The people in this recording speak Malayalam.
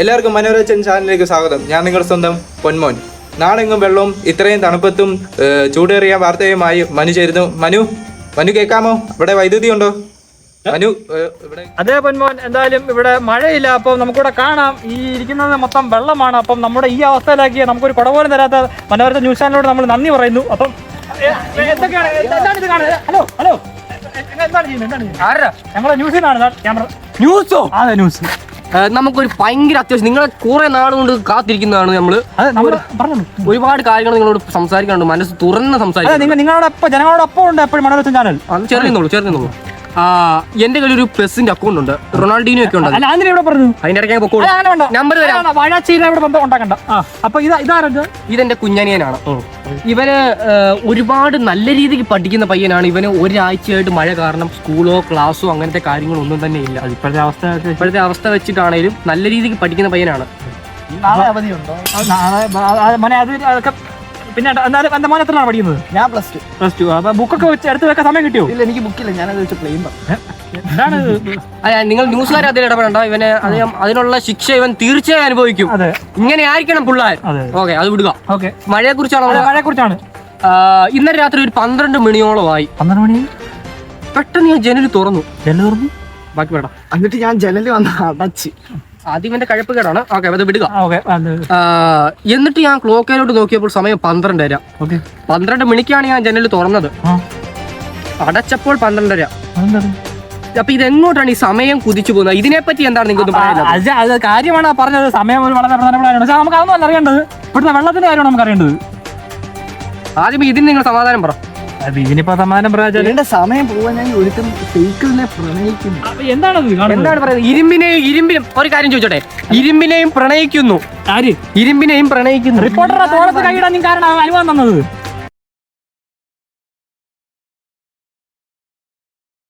എല്ലാവർക്കും മനോരഞ്ജൻ ചാനലിലേക്ക് സ്വാഗതം. ഞാൻ നിങ്ങളുടെ സ്വന്തം പൊന്മോൻ. നാളെങ്ങും വെള്ളവും ഇത്രയും തണുപ്പത്തും ചൂടേറിയ വാർത്തയുമായി മനു ചേരുന്നു. മനു കേൾക്കാമോ? ഇവിടെ വൈദ്യുതി ഉണ്ടോ മനു? ഇവിടെ അതേ പൊന്മോൻ, എന്തായാലും ഇവിടെ മഴയില്ല. അപ്പം നമുക്കിവിടെ കാണാം ഈ ഇരിക്കുന്നത് മൊത്തം വെള്ളമാണ്. അപ്പം നമ്മുടെ ഈ അവസ്ഥയിലാക്കി നമുക്കൊരു കുട പോലും തരാത്ത മനോരഞ്ജൻ ന്യൂസ് ചാനലിനോട് നമ്മൾ നന്ദി പറയുന്നു. അപ്പം എന്തൊക്കെയാണ് ഇത് കാണുന്നത്? ഹലോ എന്താണ് ചെയ്യുന്നത്? ഞങ്ങളെ ന്യൂസിലാണ് ക്യാമറ. ന്യൂസോ? അതെ, ന്യൂസ്. നമുക്കൊരു ഭയങ്കര അത്യാവശ്യം, നിങ്ങളെ കുറെ നാളുകൊണ്ട് കാത്തിരിക്കുന്നതാണ് നമ്മള്. ഒരുപാട് കാര്യങ്ങൾ നിങ്ങളോട് സംസാരിക്കാനുണ്ട്, മനസ്സ് തുറന്ന് സംസാരിക്കാം. നിങ്ങളോടൊപ്പം ജനങ്ങളോടൊപ്പം ഉണ്ട് എപ്പോഴും മനോരഞ്ജൻ ചാനൽ. അത് ചേർന്നോളൂ. എന്റെ കയ്യിൽ ഒരു പ്ലസിന്റെ അക്കൗണ്ട് ഉണ്ട്, റൊണാൾഡീനോ ഒക്കെ ഉണ്ട്. അതിന്റെ ഇടയ്ക്ക് നമ്പർ ഉണ്ടാക്കണ്ട. അപ്പൊ ഇതെന്റെ കുഞ്ഞനിയനാണ്. ഇവന് ഒരുപാട് നല്ല രീതിക്ക് പഠിക്കുന്ന പയ്യനാണ്. ഇവന് ഒരാഴ്ചയായിട്ട് മഴ കാരണം സ്കൂളോ ക്ലാസ്സോ അങ്ങനത്തെ കാര്യങ്ങളൊന്നും തന്നെ ഇല്ല. ഇപ്പോഴത്തെ അവസ്ഥ വെച്ചിട്ടാണേലും നല്ല രീതിക്ക് പഠിക്കുന്ന പയ്യനാണ്. പിന്നെ എന്റെ മോൻ എത്രയാണ് പഠിക്കുന്നത്? ഞാൻ പ്ലസ് ടു. അപ്പൊ ബുക്കൊക്കെ വെച്ച് എടുത്ത് വെക്കാൻ സമയം കിട്ടിയോ? ഇല്ല, എനിക്ക് ബുക്കില്ല. ഞാനത് വെച്ച് പ്ലെയിൻ എന്താണ് നിങ്ങൾ ന്യൂസുകാരെ അതിൽ ഇടപെടണ്ട. ഇവന് അതിനുള്ള ശിക്ഷ ഇവൻ തീർച്ചയായും അനുഭവിക്കും. ഇങ്ങനെ ആയിരിക്കണം പിള്ളേർ. ഓക്കെ, അത് വിടുക. മഴയെ കുറിച്ചാണ്. ഇന്നലെ രാത്രി ഒരു 12 മണിയോളമായി. 12 മണി പെട്ടെന്ന് ഞാൻ ജനൽ തുറന്നു. ബാക്കി വേണ്ട. എന്നിട്ട് ഞാൻ ജനല് വന്ന് അടച്ച്. ആദ്യം എന്റെ കഴപ്പ് കേടാണ്. ഓക്കെ, അത് വിടുക. എന്നിട്ട് ഞാൻ ക്ലോക്കിലോട്ട് നോക്കിയപ്പോൾ സമയം 12:30. 12 മണിക്കാണ് ഞാൻ ജനൽ തുറന്നത്. അടച്ചപ്പോൾ 12:30. അപ്പൊ ഇതെങ്ങോട്ടാണ് ഈ സമയം കുതിച്ചു പോകുന്നത്? ഇതിനെപ്പറ്റി എന്താണ് നിങ്ങൾക്ക് പറയുന്നത്? കാര്യമാണ് പറഞ്ഞത്. സമയം ഒരു വളരെ പ്രധാനപ്പെട്ട. പക്ഷെ നമുക്ക് അതൊന്നും അറിയേണ്ടത്. ഇവിടുത്തെ വെള്ളത്തിന്റെ കാര്യമാണ് നമുക്ക് അറിയേണ്ടത്. ആദ്യം ഇതിന് നിങ്ങൾ സമാധാനം പറ. ഇതിനിപ്പോ സമാധാനം പറയാ സമയം പോവാൻ ഞാൻ ഒരുത്തം സൈക്കിളിനെ പ്രണയിക്കുന്നു. എന്താണ് പറയുന്നത്? ഇരുമ്പിനെയും ഒരു കാര്യം ചോദിച്ചോട്ടെ, ഇരുമ്പിനെയും പ്രണയിക്കുന്നു. ആര്? ഇരുമ്പിനെയും പ്രണയിക്കുന്നു. റിപ്പോർട്ടറുടെ തോളത്ത് കൈയിടാൻ കാരണം അനുഭവം തന്നത്